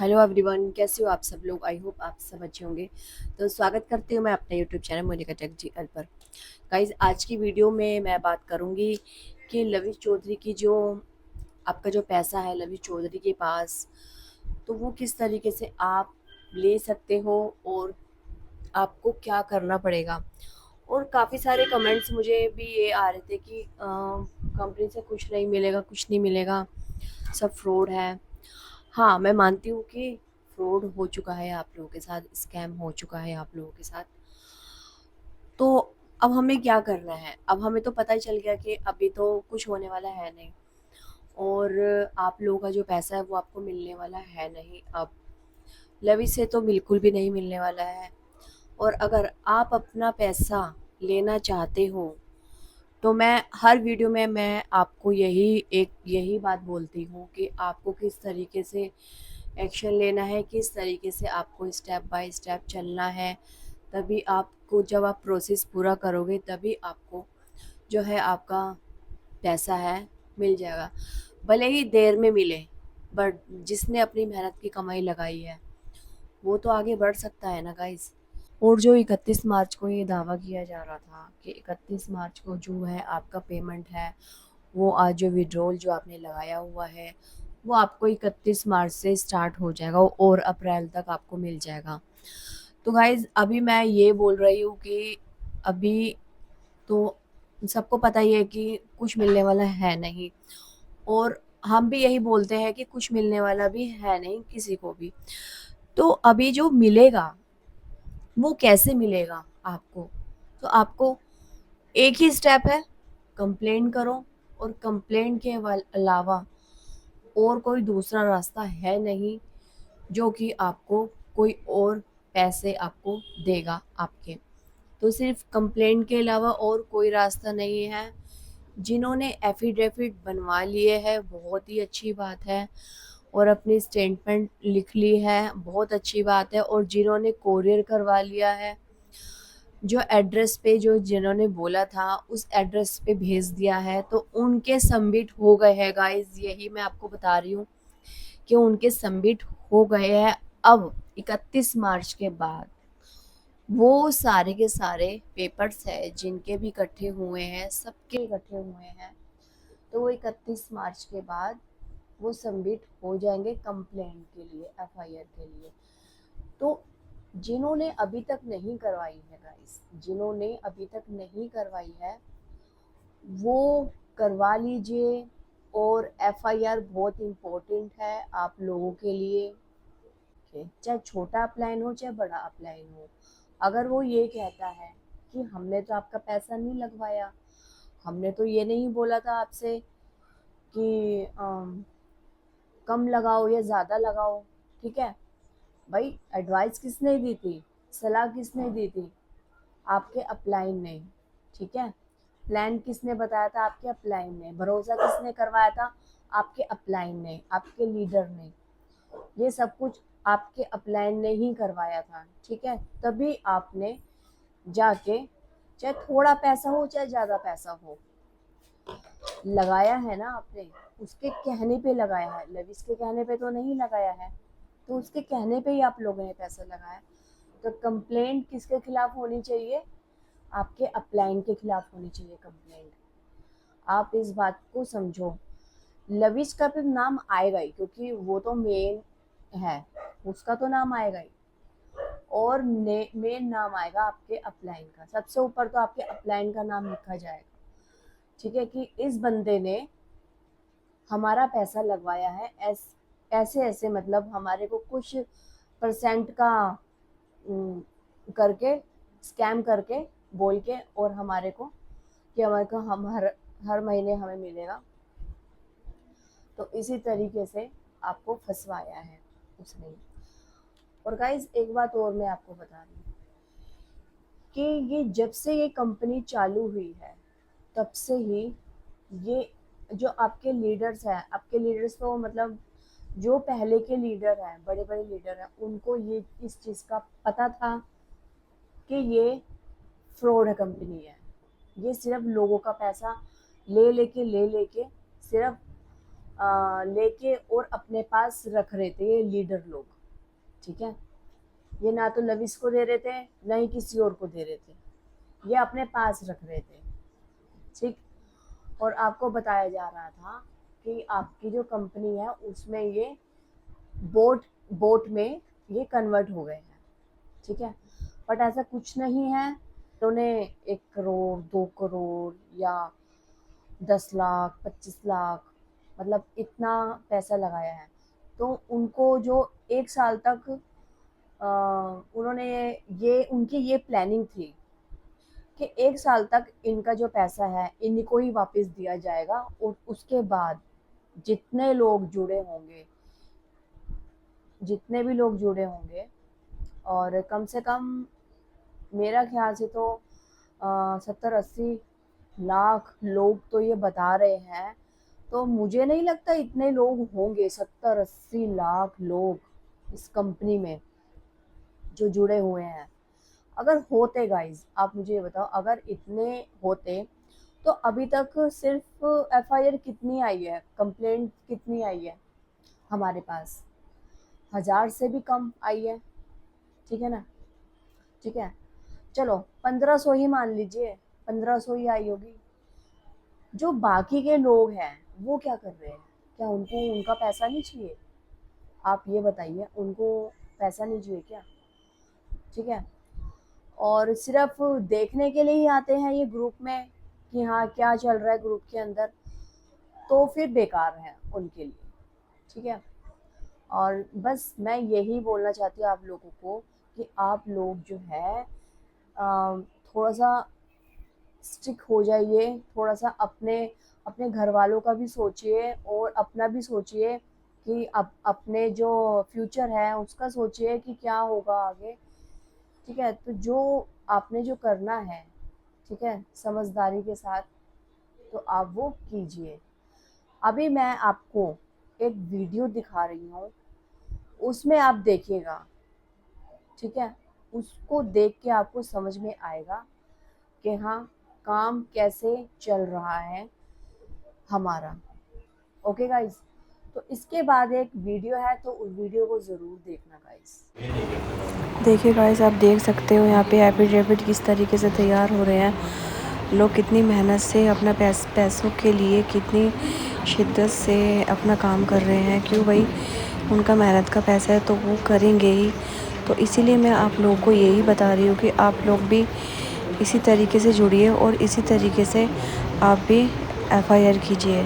Hello everyone, कैसे हो आप सब लोग। आई होप आप सब अच्छे होंगे। तो स्वागत करती हूँ मैं अपने YouTube channel Monika tech GL पर। गाइज, आज की वीडियो में मैं बात करूँगी कि लविश चौधरी की जो आपका जो पैसा है लविश चौधरी के पास, तो वो किस तरीके से आप ले सकते हो और आपको क्या करना पड़ेगा। और काफ़ी सारे कमेंट्स मुझे भी ये आ रहे थे कि कंपनी से कुछ नहीं मिलेगा, कुछ नहीं मिलेगा, सब फ्रॉड है। हाँ, मैं मानती हूँ कि फ्रॉड हो चुका है आप लोगों के साथ, स्कैम हो चुका है आप लोगों के साथ। तो अब हमें क्या करना है? अब हमें तो पता ही चल गया कि अभी तो कुछ होने वाला है नहीं, और आप लोगों का जो पैसा है वो आपको मिलने वाला है नहीं अब। लवी से तो बिल्कुल भी नहीं मिलने वाला है। और अगर आप अपना पैसा लेना चाहते हो, तो मैं हर वीडियो में मैं आपको यही बात बोलती हूँ कि आपको किस तरीके से एक्शन लेना है, किस तरीके से आपको स्टेप बाय स्टेप चलना है। तभी आपको, जब आप प्रोसेस पूरा करोगे, तभी आपको जो है आपका पैसा है मिल जाएगा। भले ही देर में मिले, बट जिसने अपनी मेहनत की कमाई लगाई है वो तो आगे बढ़ सकता है ना गाइस। और जो 31 मार्च को ये दावा किया जा रहा था कि 31 मार्च को जो है आपका पेमेंट है, वो आज जो विड्रॉल जो आपने लगाया हुआ है वो आपको 31 मार्च से स्टार्ट हो जाएगा और अप्रैल तक आपको मिल जाएगा। तो गाइज, अभी मैं ये बोल रही हूँ कि अभी तो सबको पता ही है कि कुछ मिलने वाला है नहीं, और हम भी यही बोलते हैं कि कुछ मिलने वाला भी है नहीं किसी को भी। तो अभी जो मिलेगा वो कैसे मिलेगा आपको? तो आपको एक ही स्टेप है, कंप्लेन करो। और कंप्लेन के अलावा और कोई दूसरा रास्ता है नहीं जो कि आपको कोई और पैसे आपको देगा आपके। तो सिर्फ कंप्लेंट के अलावा और कोई रास्ता नहीं है। जिन्होंने एफिडेविट बनवा लिए है, बहुत ही अच्छी बात है, और अपनी स्टेटमेंट लिख ली है, बहुत अच्छी बात है। और जिन्होंने कोरियर करवा लिया है, जो एड्रेस पे जो जिन्होंने बोला था उस एड्रेस पे भेज दिया है, तो उनके सबमिट हो गए हैं गाइस। यही मैं आपको बता रही हूँ कि उनके सबमिट हो गए हैं। अब 31 मार्च के बाद वो सारे के सारे पेपर्स है जिनके भी इकट्ठे हुए हैं, सबके इकट्ठे हुए हैं, तो वो 31 मार्च के बाद वो सबमिट हो जाएंगे कंप्लेंट के लिए, एफआईआर के लिए। तो जिन्होंने अभी तक नहीं करवाई है गाइस, जिन्होंने अभी तक नहीं करवाई है वो करवा लीजिए। और एफआईआर बहुत इम्पोर्टेंट है आप लोगों के लिए, चाहे छोटा अप्लायन हो चाहे बड़ा अप्लायन हो। अगर वो ये कहता है कि हमने तो आपका पैसा नहीं लगवाया, हमने तो ये नहीं बोला था आपसे कि कम लगाओ या ज़्यादा लगाओ, ठीक है भाई, एडवाइस किसने दी थी, सलाह किसने दी थी? आपके अपलाइन ने। ठीक है, प्लान किसने बताया था? आपके अपलाइन ने। भरोसा किसने करवाया था? आपके अपलाइन ने, आपके लीडर ने। ये सब कुछ आपके अपलाइन ने ही करवाया था, ठीक है। तभी आपने जाके, चाहे थोड़ा पैसा हो चाहे ज्यादा पैसा हो, लगाया है ना आपने। उसके कहने पे लगाया है, लविश के कहने पे तो नहीं लगाया है। तो उसके कहने पे ही आप लोगों ने पैसा लगाया। तो कंप्लेंट किसके खिलाफ होनी चाहिए? आपके अपलाइन के खिलाफ होनी चाहिए कंप्लेंट। आप इस बात को समझो। लविश का भी नाम आएगा ही, क्योंकि वो तो मेन है, उसका तो नाम आएगा ही। और मेन नाम आएगा आपके अपलाइन का, सबसे ऊपर तो आपके अपलाइन का नाम लिखा जाएगा, ठीक है, कि इस बंदे ने हमारा पैसा लगवाया है, ऐसे ऐसे, मतलब हमारे को कुछ परसेंट का करके, स्कैम करके, बोल के, और हमारे को कि हमारे को हम हर महीने हमें मिलेगा। तो इसी तरीके से आपको फंसवाया है उसने। और गाइज, एक बात और मैं आपको बता रही हूँ कि ये जब से ये कंपनी चालू हुई है, तब से ही ये जो आपके लीडर्स हैं, आपके लीडर्स तो मतलब जो पहले के लीडर हैं, बड़े बड़े लीडर हैं, उनको ये इस चीज़ का पता था कि ये फ्रॉड है, कंपनी है। ये सिर्फ लोगों का पैसा ले लेके सिर्फ लेके और अपने पास रख रहे थे ये लीडर लोग, ठीक है। ये ना तो लविश को दे रहे थे, ना ही किसी और को दे रहे थे, ये अपने पास रख रहे थे, ठीक। और आपको बताया जा रहा था कि आपकी जो कंपनी है उसमें ये बोट में ये कन्वर्ट हो गए हैं, ठीक है। बट ऐसा कुछ नहीं है। उन्होंने 1 करोड़ 2 करोड़ या 10 लाख 25 लाख मतलब इतना पैसा लगाया है, तो उनको जो 1 साल तक उन्होंने ये उनकी ये प्लानिंग थी कि 1 साल तक इनका जो पैसा है इनको ही वापस दिया जाएगा, और उसके बाद जितने लोग जुड़े होंगे, जितने भी लोग जुड़े होंगे, और कम से कम मेरा ख्याल से तो 70-80 लाख लोग तो ये बता रहे हैं, तो मुझे नहीं लगता इतने लोग होंगे 70-80 लाख लोग इस कंपनी में जो जुड़े हुए हैं। अगर होते गाइज, आप मुझे ये बताओ, अगर इतने होते तो अभी तक सिर्फ FIR कितनी आई है, कंप्लेंट कितनी आई है हमारे पास? 1000 से भी कम आई है, ठीक है ना, ठीक है। चलो 1500 ही मान लीजिए, 1500 ही आई होगी। जो बाकी के लोग हैं वो क्या कर रहे हैं? क्या उनको उनका पैसा नहीं चाहिए? आप ये बताइए, उनको पैसा नहीं चाहिए क्या? ठीक है। और सिर्फ देखने के लिए ही आते हैं ये ग्रुप में कि हाँ क्या चल रहा है ग्रुप के अंदर, तो फिर बेकार है उनके लिए, ठीक है। और बस मैं यही बोलना चाहती हूँ आप लोगों को कि आप लोग जो है थोड़ा सा स्टिक हो जाइए, थोड़ा सा अपने अपने घर वालों का भी सोचिए और अपना भी सोचिए कि अपने जो फ्यूचर है उसका सोचिए कि क्या होगा आगे, ठीक है। तो जो आपने जो करना है, ठीक है, समझदारी के साथ, तो आप वो कीजिए। अभी मैं आपको एक वीडियो दिखा रही हूँ, उसमें आप देखिएगा, ठीक है। उसको देख के आपको समझ में आएगा कि हाँ काम कैसे चल रहा है हमारा। ओके गाइज, तो इसके बाद एक वीडियो है, तो उस वीडियो को ज़रूर देखना गाइज। देखिए गाइस, आप देख सकते हो यहाँ पे एफिडेविट किस तरीके से तैयार हो रहे हैं। लोग कितनी मेहनत से अपना पैसों के लिए कितनी शिद्दत से अपना काम कर रहे हैं। क्यों भाई, उनका मेहनत का पैसा है तो वो करेंगे ही। तो इसीलिए मैं आप लोगों को यही बता रही हूँ कि आप लोग भी इसी तरीके से जुड़िए और इसी तरीके से आप भी FIR कीजिए।